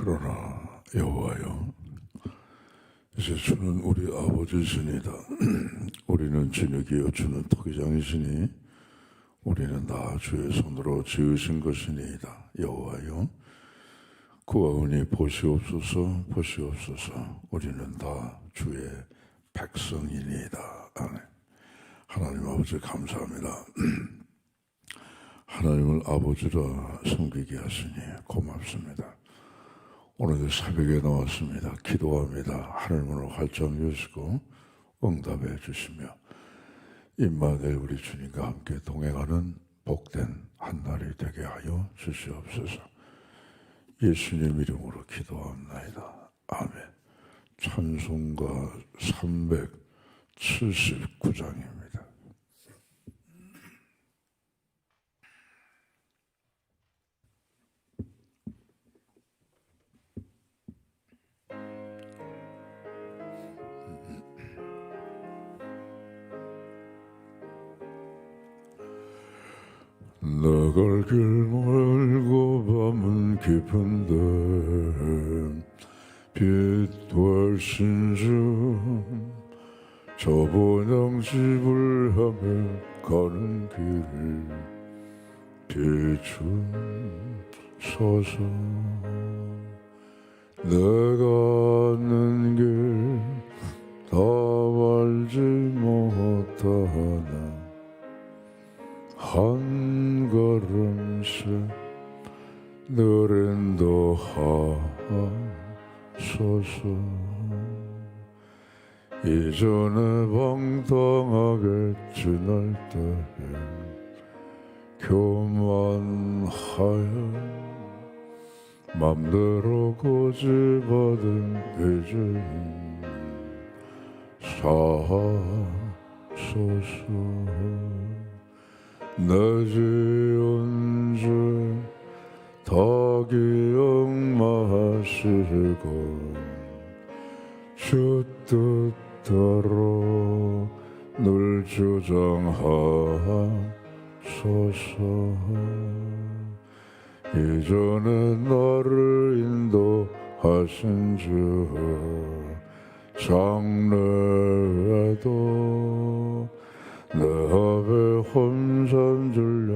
그러나 여호와여, 이제 주는 우리 아버지시니다. 우리는 진흙이요 주는 토기장이시니 우리는 다 주의 손으로 지으신 것이니이다. 여호와여, 그와 은이 보시옵소서, 보시옵소서. 우리는 다 주의 백성이니이다. 아멘. 하나님 아버지 감사합니다. 하나님을 아버지라 섬기게 하시니 고맙습니다. 오늘도 새벽에 나왔습니다. 기도합니다. 하늘문을 활짝 여시고 응답해 주시며 임마누엘 우리 주님과 함께 동행하는 복된 한날이 되게 하여 주시옵소서. 예수님 이름으로 기도합나이다. 아멘. 찬송가 379장입니다. 나갈 길 멀고 밤은 깊은데 빛 훨씬 좀 저번영 집을 향해 가는 길을 비추소서. 내가 걷는 길 다 알지 못하나 한 걸음씩 늘 인도하소서. 이전에 방탕하게 지낼 때에 교만하여 맘대로 고집하던 이제는 사소서. 내 지은 죄 다 기억 마시고 주 뜻대로 늘 주장하소서. 이전에 나를 인도하신 주 장래에도 내 앞에 혼산줄령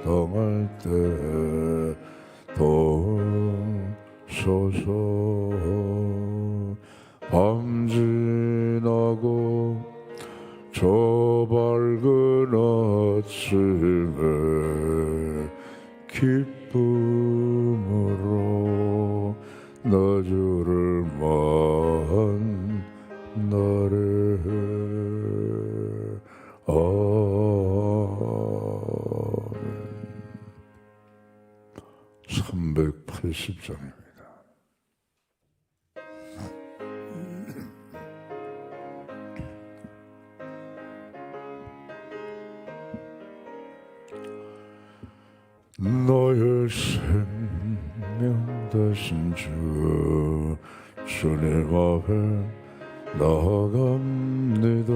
당할 때 도소서. 밤 지나고 저 밝은 아침에 기쁨으로 나 주를 만나래. 아멘. 380장입니다. 너의 생명 되신 주 주님 앞에 나아갑니다.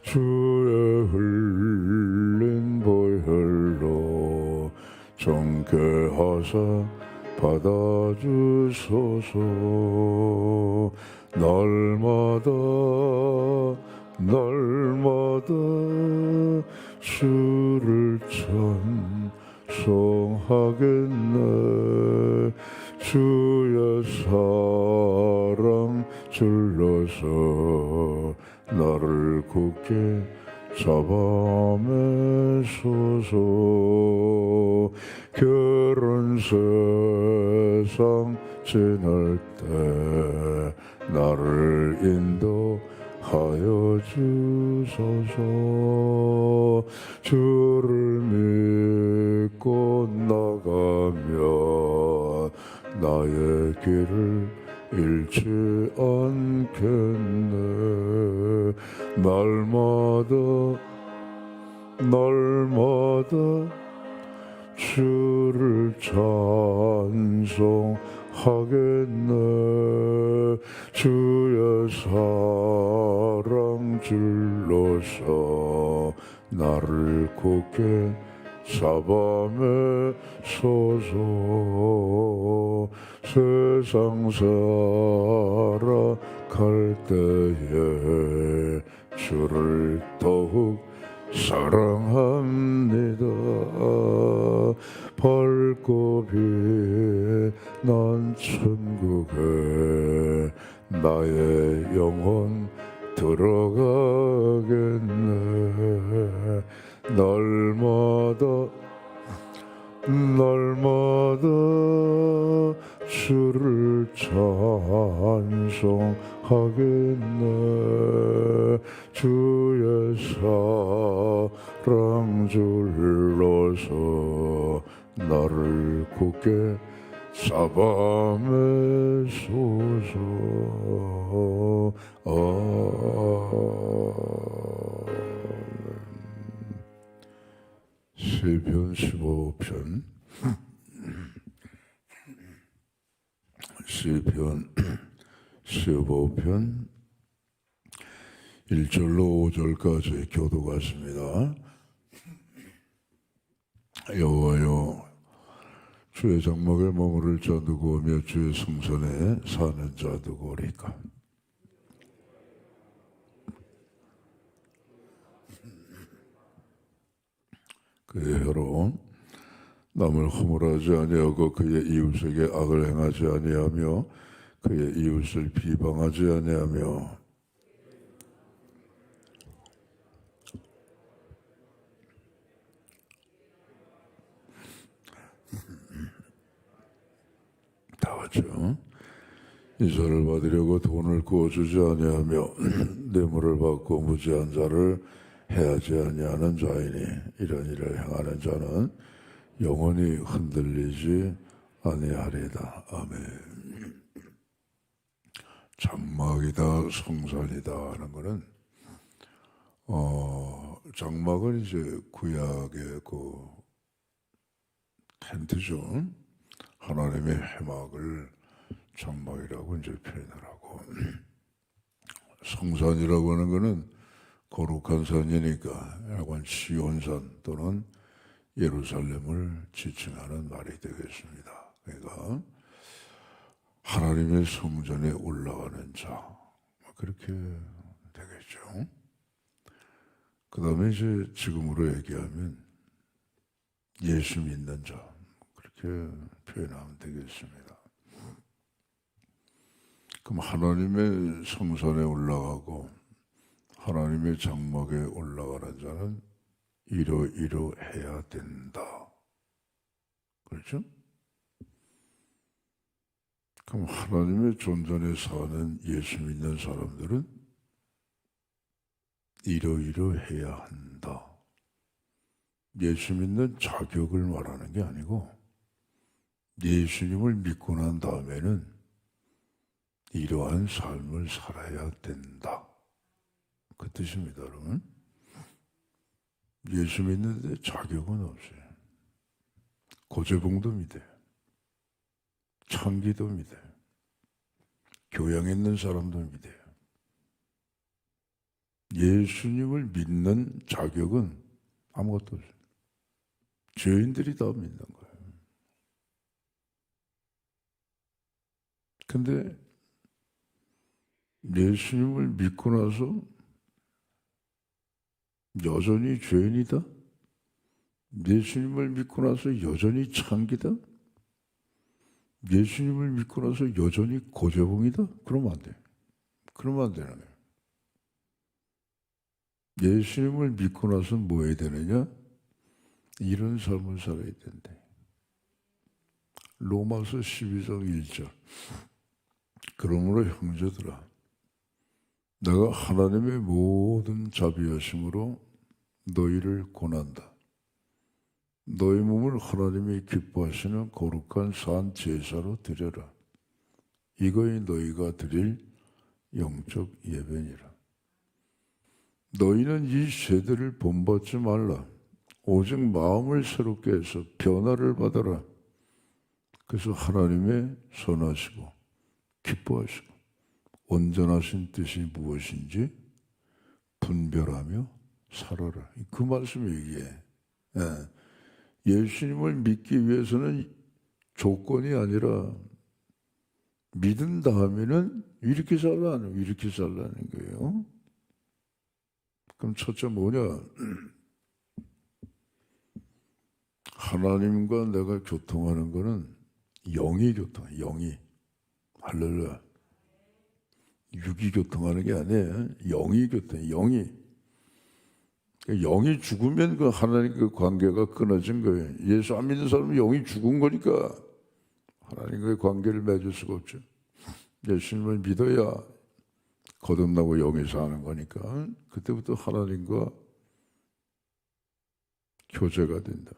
주의 흘린 보혈로 정결하사 받아주소서. 날마다 주를 찬송하겠네. 주의 사랑 줄러서 나를 굳게 잡아매소서. 결혼 세상 지날 때 나를 인도하여 주소서. 주를 믿고 나가면 나의 길을 잃지 않겠네. 날마다 주를 찬송하겠네. 주의 사랑 줄로서 나를 굳게 사밤에 소서 세상 살아갈 때에 주를 더욱 사랑합니다. 밝고 빛난 천국에 나의 영혼 들어가겠네. 날마다 주를 찬송하겠네. 주의 사랑 줄러서 나를 굳게 사밤에 소서. 시편 15편 시편 15편 1절로 5절까지 교도 같습니다. 여호와여, 주의 장막에 머무를 자 누구오며 주의 성전에 사는 자 누구오리까? 그의 혀로 남을 허물하지 아니하고 그의 이웃에게 악을 행하지 아니하며 그의 이웃을 비방하지 아니하며 다 왔죠. 이자를 받으려고 돈을 구워주지 아니하며 뇌물을 받고 무지한 자를 해하지 아니하는 자이니 이런 일을 행하는 자는 영원히 흔들리지 아니하리다. 아멘. 장막이다, 성산이다 하는 것은 장막은 이제 구약의 그 텐트죠. 하나님의 회막을 장막이라고 이제 표현을 하고, 성산이라고 하는 것은 거룩한 산이니까 약간 시온산 또는 예루살렘을 지칭하는 말이 되겠습니다. 그러니까 하나님의 성전에 올라가는 자, 그렇게 되겠죠. 그 다음에 이제 지금으로 얘기하면 예수 믿는 자, 그렇게 표현하면 되겠습니다. 그럼 하나님의 성산에 올라가고 하나님의 장막에 올라가는 자는 이러이러해야 된다. 그렇죠? 그럼 하나님의 존전에 사는 예수 믿는 사람들은 이러이러해야 한다. 예수 믿는 자격을 말하는 게 아니고 예수님을 믿고 난 다음에는 이러한 삶을 살아야 된다. 그 뜻입니다, 여러분. 예수 믿는데 자격은 없어요. 고재봉도 믿어요. 창기도 믿어요. 교양 있는 사람도 믿어요. 예수님을 믿는 자격은 아무것도 없어요. 죄인들이 다 믿는 거예요. 근데 예수님을 믿고 나서 여전히 죄인이다? 예수님을 믿고 나서 여전히 창기다? 예수님을 믿고 나서 여전히 고재봉이다? 그러면 안 돼. 그러면 안 되는 거예요. 예수님을 믿고 나서 뭐 해야 되느냐? 이런 삶을 살아야 된대. 로마서 12장 1절. 그러므로 형제들아, 내가 하나님의 모든 자비하심으로 너희를 권한다. 너희 몸을 하나님이 기뻐하시는 거룩한 산 제사로 드려라. 이거이 너희가 드릴 영적 예배니라. 너희는 이 죄들을 본받지 말라. 오직 마음을 새롭게 해서 변화를 받아라. 그래서 하나님의 선하시고 기뻐하시고 온전하신 뜻이 무엇인지 분별하며 살아라. 그 말씀이 이게 예수님을 믿기 위해서는 조건이 아니라 믿은 다음에는 이렇게 살라는 거예요. 그럼 첫째 뭐냐? 하나님과 내가 교통하는 거는 영이 교통해, 영이. 할렐루야. 육이 교통하는 게 아니에요. 영이 교통해, 영이. 영이 죽으면 그 하나님과 관계가 끊어진 거예요. 예수 안 믿는 사람은 영이 죽은 거니까 하나님과의 관계를 맺을 수가 없죠. 예수님을 믿어야 거듭나고 영에서 하는 거니까 그때부터 하나님과 교제가 된다.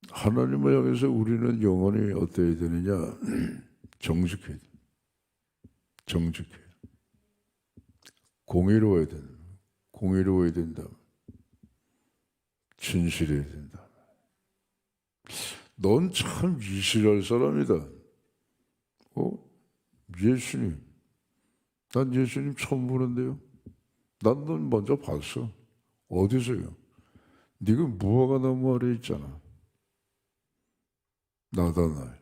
하나님을 향해서 우리는 영혼이 어때야 되느냐? 정직해야 돼. 정직해. 공의로워야 된다. 공의로워야 된다. 진실해야 된다. 넌 참 이스라엘 사람이다. 예수님. 난 예수님 처음 보는데요. 난 넌 먼저 봤어. 어디서요? 네가 무화과 나무 아래 있잖아. 나다나엘.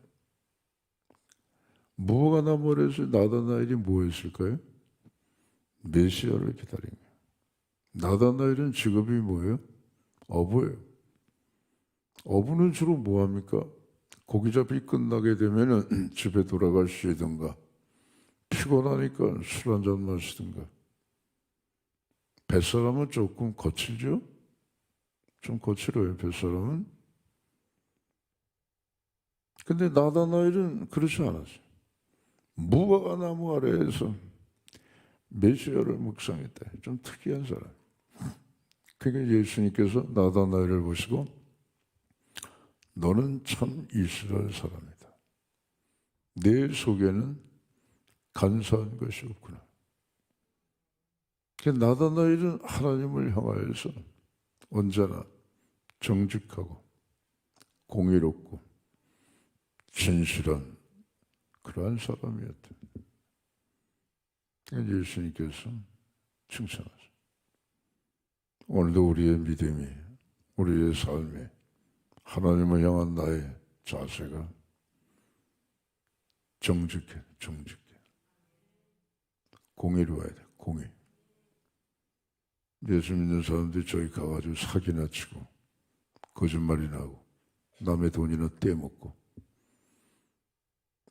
무화과 나무 아래에서 나다나엘이 뭐 했을까요? 메시아를 기다린 거예요. 나다나엘은 직업이 뭐예요? 어부예요. 어부는 주로 뭐 합니까? 고기잡이 끝나게 되면은 집에 돌아가시든가 피곤하니까 술 한잔 마시든가. 뱃사람은 조금 거칠죠? 좀 거칠어요, 뱃사람은. 근데 나다나엘은 그렇지 않았어요. 무화과 나무 아래에서 메시아를 묵상했다. 좀 특이한 사람. 그러니까 예수님께서 나다나엘을 보시고 너는 참 이스라엘 사람이다. 내 속에는 간사한 것이 없구나. 나다나엘은 하나님을 향하여서 언제나 정직하고 공의롭고 진실한 그러한 사람이었다. 예수님께서 칭찬하셨습니다. 오늘도 우리의 믿음이, 우리의 삶에 하나님을 향한 나의 자세가 정직해. 공의로워야 돼, 공의. 예수 믿는 사람들이 저기 가가지고 사기나 치고 거짓말이나 하고 남의 돈이나 떼먹고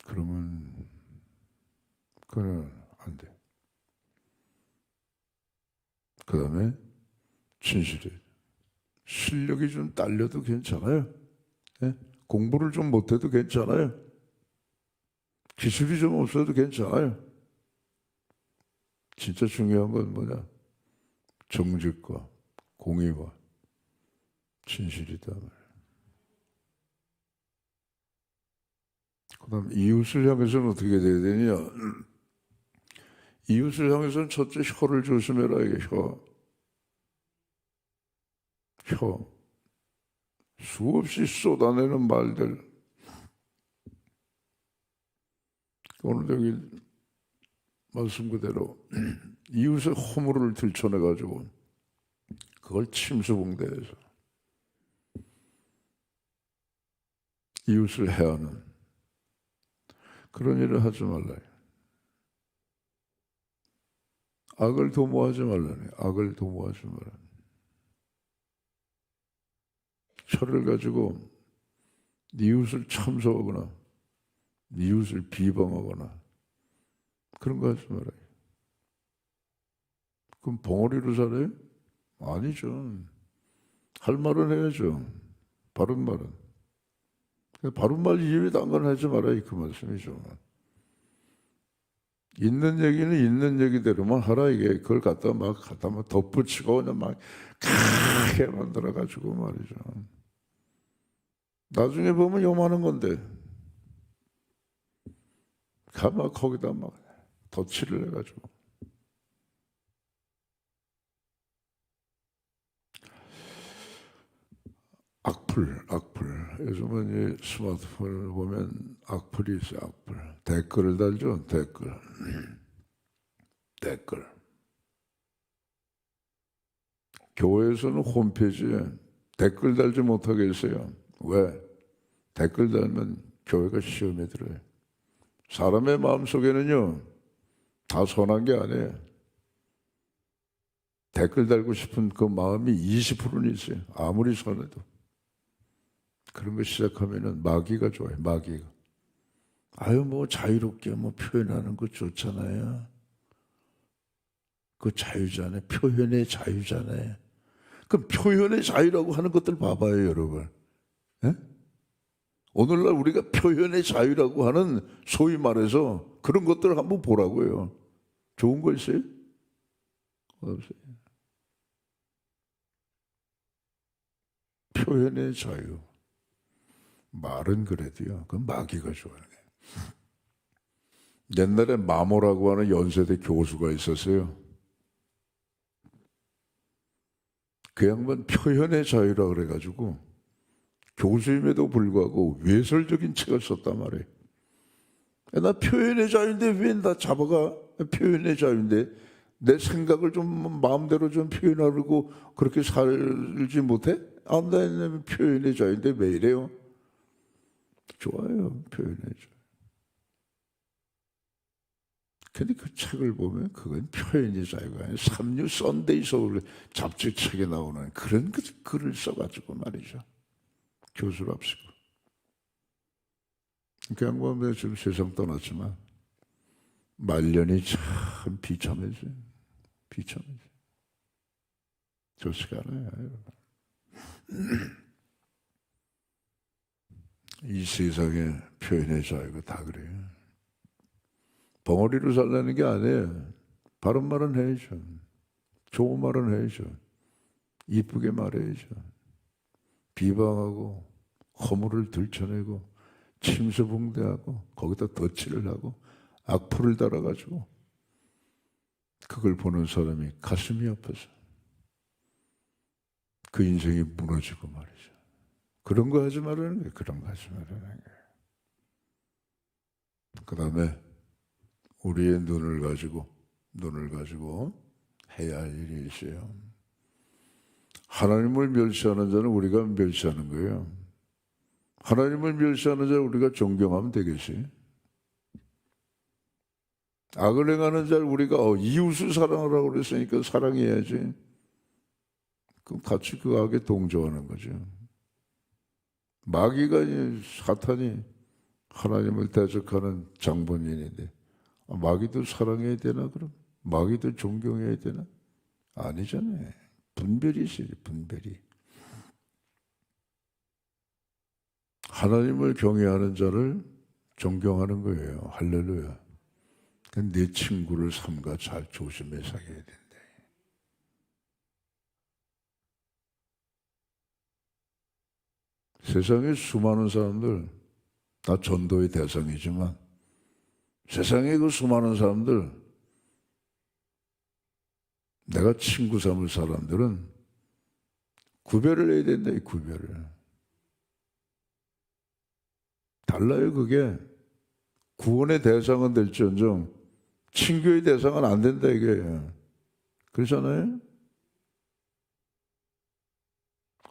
그러면 그건 안 돼. 그 다음에 진실해. 실력이 좀 딸려도 괜찮아요. 네? 공부를 좀 못해도 괜찮아요. 기술이 좀 없어도 괜찮아요. 진짜 중요한 건 뭐냐? 정직과 공의와 진실이다. 그 다음 이웃을 향해서는 어떻게 돼야 되냐? 이웃을 향해서는 첫째 혀를 조심해라. 이게 혀. 수없이 쏟아내는 말들. 오늘 여기 말씀 그대로 이웃의 허물을 들춰내가지고 그걸 침수봉대해서 이웃을 해하는 그런 일을 하지 말라요. 악을 도모하지 말라네. 악을 도모하지 말라. 혀를 가지고 이웃을 참소하거나 이웃을 비방하거나 그런 거 하지 말아요. 그럼 벙어리로 살아요? 아니죠. 할 말은 해야죠. 바른 말은. 바른 말 이외에 딴 건 하지 말아요. 그 말씀이죠. 있는 얘기는 있는 얘기대로만 하라. 이게 그걸 갖다 막 덧붙이고 그냥 막 크게 만들어가지고 말이죠. 나중에 보면 요만한 건데 막 거기다 막 덧칠을 해가지고. 악플. 요즘은 이 스마트폰을 보면 악플이 있어요, 악플. 댓글을 달죠, 댓글. 교회에서는 홈페이지에 댓글 달지 못하게 했어요. 왜? 댓글 달면 교회가 시험에 들어요. 사람의 마음속에는요, 다 선한 게 아니에요. 댓글 달고 싶은 그 마음이 20%는 있어요. 아무리 선해도. 그런 거 시작하면은 마귀가 좋아요. 마귀가. 아유 뭐 자유롭게 뭐 표현하는 거 좋잖아요. 그 자유잖아요. 표현의 자유잖아요. 그럼 표현의 자유라고 하는 것들 봐봐요, 여러분. 예? 오늘날 우리가 표현의 자유라고 하는 소위 말해서 그런 것들을 한번 보라고요. 좋은 거 있어요? 없어요. 표현의 자유. 말은 그래도요. 그건 마귀가 좋아하는 거예요. 옛날에 마모라고 하는 연세대 교수가 있었어요. 그 양반 표현의 자유라 그래가지고 교수임에도 불구하고 외설적인 책을 썼단 말이에요. 나 표현의 자유인데 왜 나 잡아가? 표현의 자유인데 내 생각을 좀 마음대로 좀 표현하려고 그렇게 살지 못해? 안 되는 표현의 자유인데 왜 이래요? 좋아요, 표현의 자유. 근데 그 책을 보면 그건 표현의 자유가 아니라 삼류 썬데이 서울 잡지 책에 나오는 그런 글을 써가지고 말이죠. 교수랍시고. 그 양반은 지금 세상 떠났지만 말년이 참 비참해져요. 비참해져요. 좋지가 않아요. 이 세상에 표현의 자유가 다 그래요. 벙어리로 살라는 게 아니에요. 바른 말은 해야죠. 좋은 말은 해야죠. 이쁘게 말해야죠. 비방하고 허물을 들춰내고 침수붕대하고 거기다 덧칠을 하고 악플을 달아가지고 그걸 보는 사람이 가슴이 아파서 그 인생이 무너지고 말이죠. 그런 거 하지 말라는 거예요. 그런 거 하지 말라는 거예요. 그 다음에 우리의 눈을 가지고 해야 할 일이 있어요. 하나님을 멸시하는 자는 우리가 멸시하는 거예요. 하나님을 멸시하는 자를 우리가 존경하면 되겠어요. 악을 행하는 자를 우리가 이웃을 사랑하라고 그랬으니까 사랑해야지. 그럼 같이 그 악에 동조하는 거죠. 마귀가 사탄이 하나님을 대적하는 장본인인데 마귀도 사랑해야 되나 그럼? 마귀도 존경해야 되나? 아니잖아요. 분별이 있어요. 분별이. 하나님을 경외하는 자를 존경하는 거예요. 할렐루야. 내 친구를 삼가 잘 조심해 사귀어야 된대. 세상에 수많은 사람들 다 전도의 대상이지만 세상에 그 수많은 사람들 내가 친구 삼을 사람들은 구별을 해야 된다. 이 구별을. 달라요. 그게 구원의 대상은 될지언정 친교의 대상은 안 된다 이게. 그렇잖아요.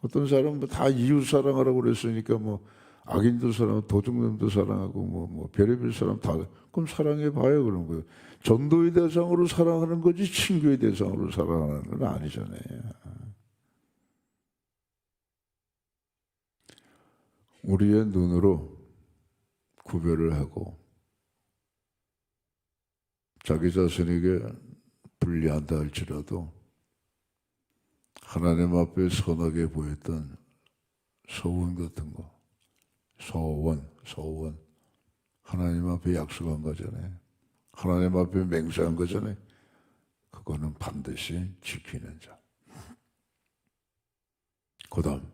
어떤 사람은 다 이웃 사랑하라고 그랬으니까 뭐 악인도 사랑하고 도둑놈도 사랑하고 뭐 별의별 사람 다 그럼 사랑해 봐요 그런 거예요. 전도의 대상으로 사랑하는 거지 친교의 대상으로 사랑하는 건 아니잖아요. 우리의 눈으로 구별을 하고 자기 자신에게 불리한다 할지라도 하나님 앞에 선하게 보였던 소원 같은 거, 소원 하나님 앞에 약속한 거잖아요. 하나님 앞에 맹세한 거잖아요. 그거는 반드시 지키는 자. 그 다음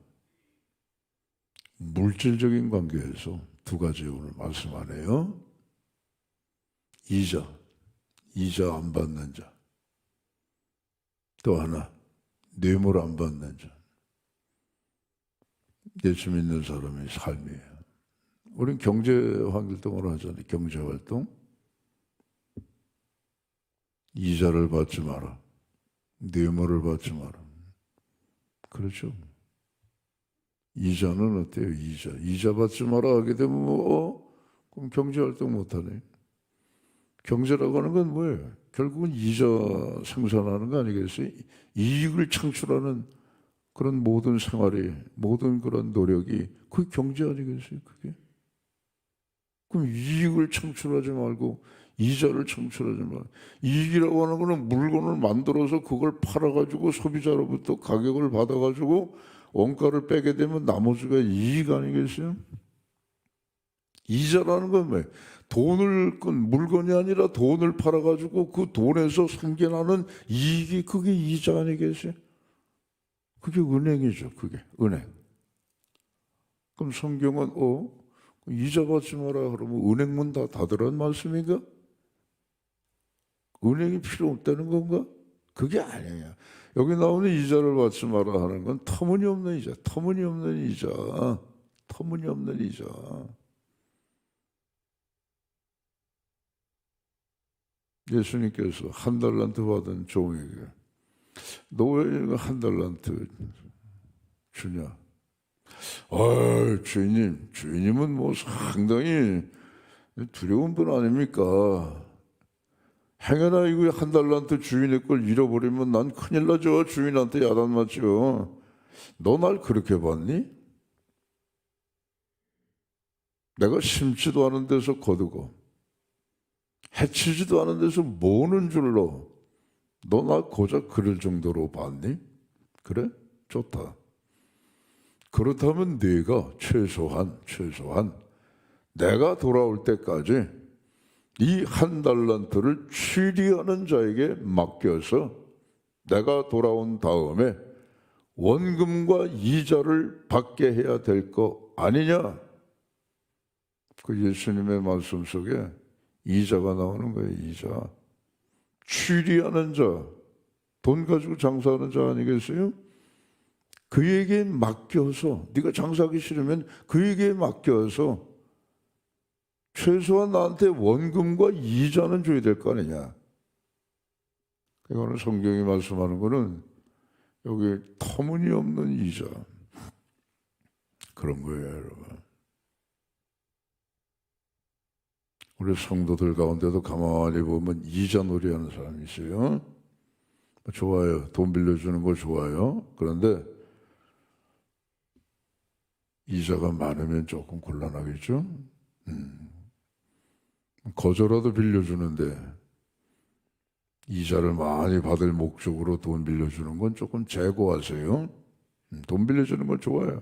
물질적인 관계에서 두 가지 오늘 말씀 안 해요. 이자 안 받는 자. 또 하나 뇌물 안 받는 자. 예수 믿는 사람의 삶이에요. 우리는 경제활동을 하잖아요. 경제활동. 이자를 받지 마라. 뇌물을 받지 마라. 그렇죠? 이자는 어때요? 이자 받지 마라 하게 되면 그럼 경제활동 못하네. 경제라고 하는 건 뭐예요? 결국은 이자 생산하는 거 아니겠어요? 이익을 창출하는 그런 모든 생활이, 모든 그런 노력이 그게 경제 아니겠어요? 그게? 그럼 이익을 창출하지 말고 이자를 창출하지 말고, 이익이라고 하는 거는 물건을 만들어서 그걸 팔아가지고 소비자로부터 가격을 받아가지고 원가를 빼게 되면 나머지가 이익 아니겠어요? 이자라는 건 뭐예요? 물건이 아니라 돈을 팔아가지고 그 돈에서 생겨나는 이익이 그게 이자 아니겠어요? 그게 은행이죠. 그게 은행. 그럼 성경은 이자 받지 마라 그러면 은행 문 다 닫으라는 말씀인가? 은행이 필요 없다는 건가? 그게 아니에요. 여기 나오는 이자를 받지 마라 하는 건 터무니없는 이자, 터무니없는 이자, 터무니없는 이자. 예수님께서 한 달란트 받은 종에게 너 왜 한 달란트 주냐? 주인님은 뭐 상당히 두려운 분 아닙니까? 행여나 이거 한 달란트 주인의 걸 잃어버리면 난 큰일 나죠. 주인한테 야단 맞죠. 너 날 그렇게 봤니? 내가 심지도 않은 데서 거두고 해치지도 않은 데서 모는 줄로 너 나 고작 그럴 정도로 봤니? 그래? 좋다. 그렇다면 네가 최소한 내가 돌아올 때까지 이 한 달란트를 취리하는 자에게 맡겨서 내가 돌아온 다음에 원금과 이자를 받게 해야 될 거 아니냐? 그 예수님의 말씀 속에 이자가 나오는 거예요. 이자. 취리하는 자, 돈 가지고 장사하는 자 아니겠어요? 그에게 맡겨서, 네가 장사하기 싫으면 그에게 맡겨서 최소한 나한테 원금과 이자는 줘야 될 거 아니냐. 이거는 성경이 말씀하는 거는 여기 터무니없는 이자 그런 거예요, 여러분. 우리 성도들 가운데도 가만히 보면 이자 놀이하는 사람이 있어요. 좋아요. 돈 빌려주는 거 좋아요. 그런데 이자가 많으면 조금 곤란하겠죠. 거저라도 빌려주는데 이자를 많이 받을 목적으로 돈 빌려주는 건 조금 제고하세요. 돈 빌려주는 건 좋아요.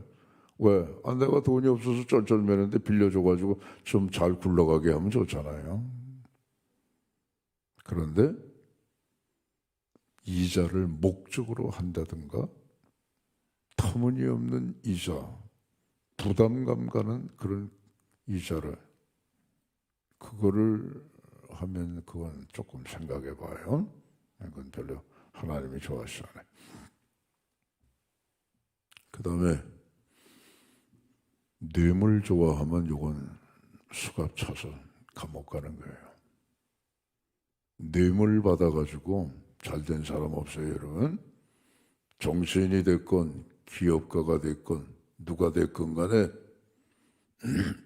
왜? 내가 돈이 없어서 쩔쩔매는데 빌려줘가지고 좀 잘 굴러가게 하면 좋잖아요. 그런데 이자를 목적으로 한다든가 터무니없는 이자, 부담감 가는 그런 이자를 그거를 하면 그건 조금 생각해 봐요. 그건 별로 하나님이 좋아하시지 않아요. 그 다음에 뇌물 좋아하면 이건 수갑 차서 감옥 가는 거예요. 뇌물 받아가지고 잘된 사람 없어요, 여러분. 정치인이 됐건 기업가가 됐건 누가 됐건 간에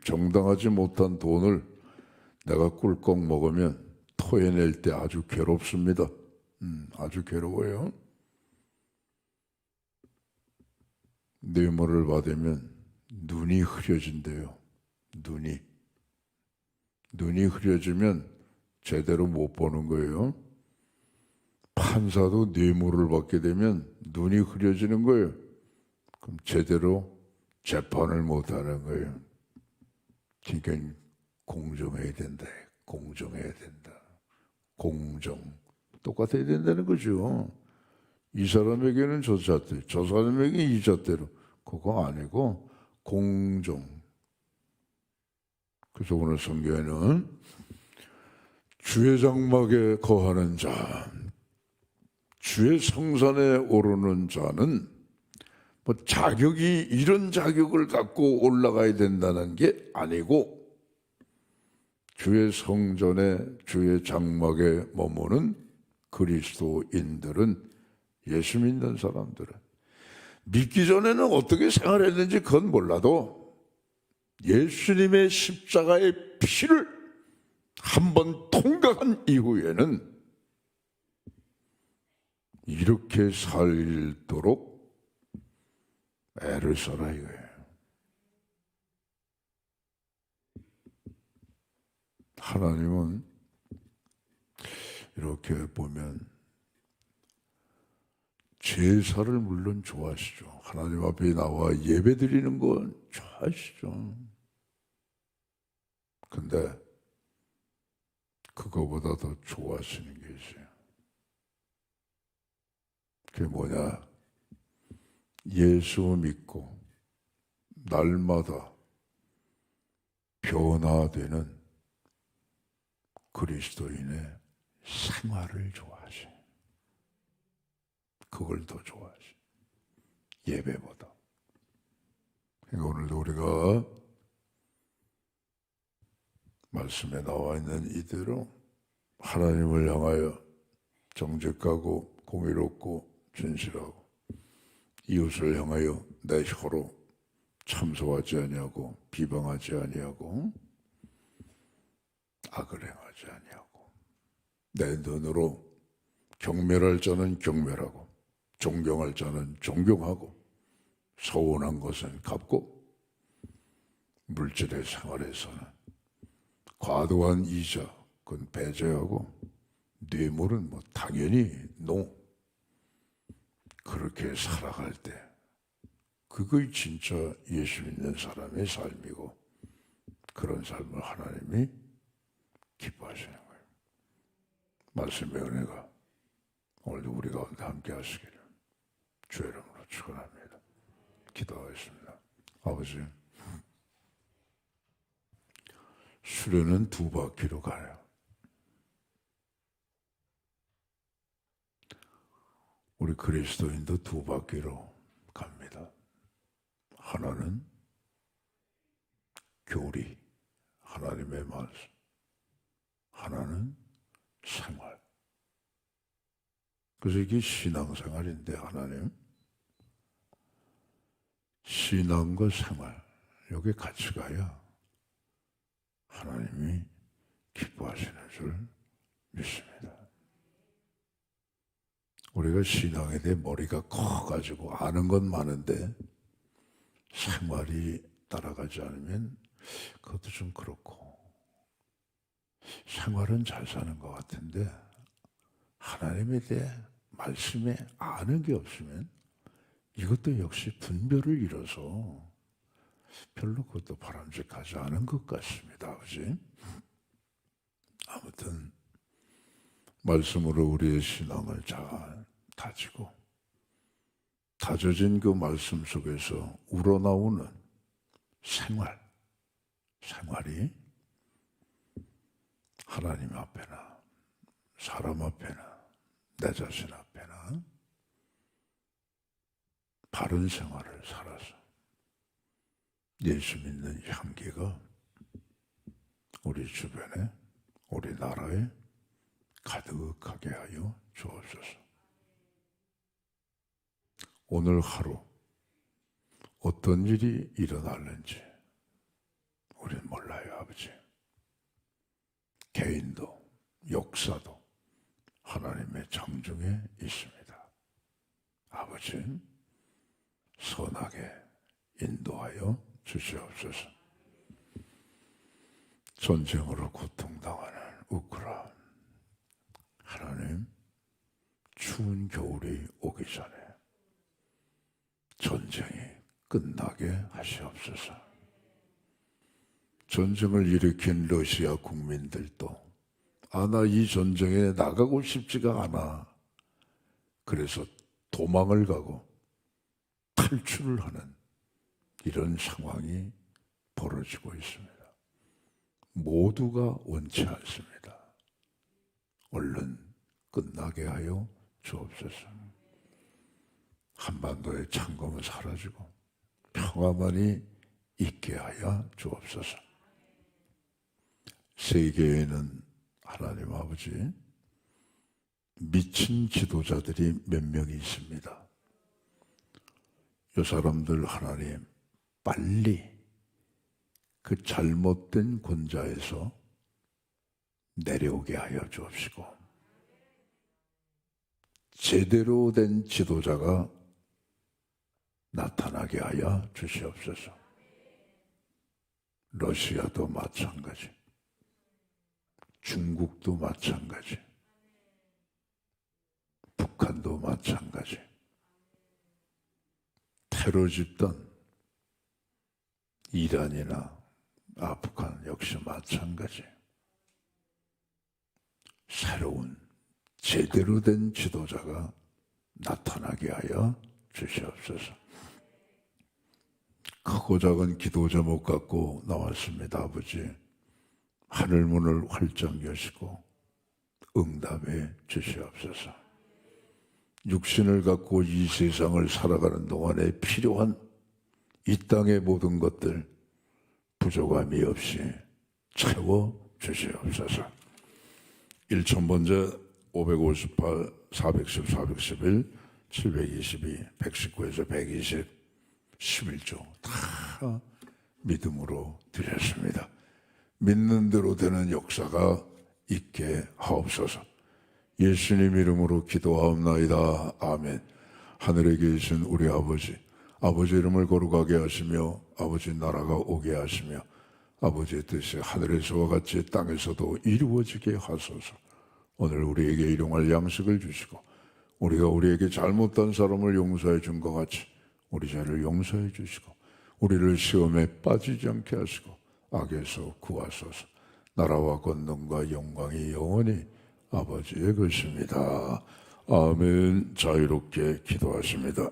정당하지 못한 돈을 내가 꿀꺽 먹으면 토해낼 때 아주 괴롭습니다. 아주 괴로워요. 뇌물을 받으면 눈이 흐려진대요. 눈이 흐려지면 제대로 못 보는 거예요. 판사도 뇌물을 받게 되면 눈이 흐려지는 거예요. 그럼 제대로 재판을 못 하는 거예요. 그러니까 공정해야 된다. 공정. 똑같아야 된다는 거죠. 이 사람에게는 저 잣대로, 저 사람에게 이 잣대로. 그거 아니고 공정. 그래서 오늘 성경에는 주의 장막에 거하는 자, 주의 성산에 오르는 자는 뭐 자격이 이런 자격을 갖고 올라가야 된다는 게 아니고 주의 성전에 주의 장막에 머무는 그리스도인들은 예수 믿는 사람들은 믿기 전에는 어떻게 생활했는지 그건 몰라도 예수님의 십자가의 피를 한번 통과한 이후에는 이렇게 살도록 애를 써라 이거예요. 하나님은 이렇게 보면 제사를 물론 좋아하시죠. 하나님 앞에 나와 예배드리는 건 좋아하시죠. 근데 그거보다 더 좋아하시는 게 있어요. 그게 뭐냐? 예수 믿고 날마다 변화되는 그리스도인의 생활을 좋아하셔요. 그걸 더 좋아하셔요. 예배보다. 그러니까 오늘도 우리가 말씀에 나와 있는 이대로 하나님을 향하여 정직하고 공의롭고 진실하고 이웃을 향하여 내 혀로 참소하지 아니하고 비방하지 아니하고 악을 행하지 아니하고 내 눈으로 경멸할 자는 경멸하고 존경할 자는 존경하고 서운한 것은 갚고 물질의 생활에서는 과도한 이자 그건 배제하고 뇌물은 뭐 당연히 노. 그렇게 살아갈 때 그것이 진짜 예수 믿는 사람의 삶이고 그런 삶을 하나님이 기뻐하시는 거예요. 말씀의 은혜가 오늘도 우리 가운데 함께 하시기를 주의 이름으로 축원합니다. 기도하겠습니다. 아버지, 수련은 2바퀴로 가요. 우리 그리스도인도 2바퀴로 갑니다. 하나는 교리, 하나님의 말씀. 하나는 생활. 그래서 이게 신앙생활인데 하나님, 신앙과 생활 여기 같이 가야 하나님이 기뻐하시는 줄 믿습니다. 우리가 신앙에 대해 머리가 커가지고 아는 건 많은데 생활이 따라가지 않으면 그것도 좀 그렇고, 생활은 잘 사는 것 같은데 하나님에 대해 말씀에 아는 게 없으면 이것도 역시 분별을 잃어서 별로 그것도 바람직하지 않은 것 같습니다. 아버지, 아무튼 말씀으로 우리의 신앙을 잘 다지고 다져진 그 말씀 속에서 우러나오는 생활이 하나님 앞에나 사람 앞에나 내 자신 앞에나 바른 생활을 살아서 예수 믿는 향기가 우리 주변에 우리 나라에 가득하게 하여 주옵소서. 오늘 하루 어떤 일이 일어날는지 우리는 몰라요. 아버지, 개인도 역사도 하나님의 장중에 있습니다. 아버지, 선하게 인도하여 주시옵소서. 전쟁으로 고통당하는 우크라, 하나님, 추운 겨울이 오기 전에 전쟁이 끝나게 하시옵소서. 전쟁을 일으킨 러시아 국민들도 나 이 전쟁에 나가고 싶지가 않아. 그래서 도망을 가고 탈출을 하는 이런 상황이 벌어지고 있습니다. 모두가 원치 않습니다. 얼른 끝나게 하여 주옵소서. 한반도의 창검은 사라지고 평화만이 있게 하여 주옵소서. 세계에는 하나님 아버지, 미친 지도자들이 몇 명이 있습니다. 이 사람들 하나님 빨리 그 잘못된 권자에서 내려오게 하여 주옵시고 제대로 된 지도자가 나타나게 하여 주시옵소서. 러시아도 마찬가지, 중국도 마찬가지, 북한도 마찬가지, 테러 집단, 이란이나 아프간 역시 마찬가지. 새로운 제대로 된 지도자가 나타나게 하여 주시옵소서. 크고 작은 기도 제목 갖고 나왔습니다. 아버지, 하늘문을 활짝 여시고 응답해 주시옵소서. 육신을 갖고 이 세상을 살아가는 동안에 필요한 이 땅의 모든 것들 부족함이 없이 채워 주시옵소서. 1000번째 558, 410, 411, 722, 119에서 120 11조 다 믿음으로 드렸습니다. 믿는 대로 되는 역사가 있게 하옵소서. 예수님 이름으로 기도하옵나이다. 아멘. 하늘에 계신 우리 아버지, 아버지 이름을 거룩하게 하시며 아버지 나라가 오게 하시며 아버지의 뜻이 하늘에서와 같이 땅에서도 이루어지게 하소서. 오늘 우리에게 일용할 양식을 주시고 우리가 우리에게 잘못한 사람을 용서해 준 것 같이 우리 죄를 용서해 주시고 우리를 시험에 빠지지 않게 하시고 악에서 구하소서. 나라와 권능과 영광이 영원히 아버지의 것입니다. 아멘. 자유롭게 기도하십니다.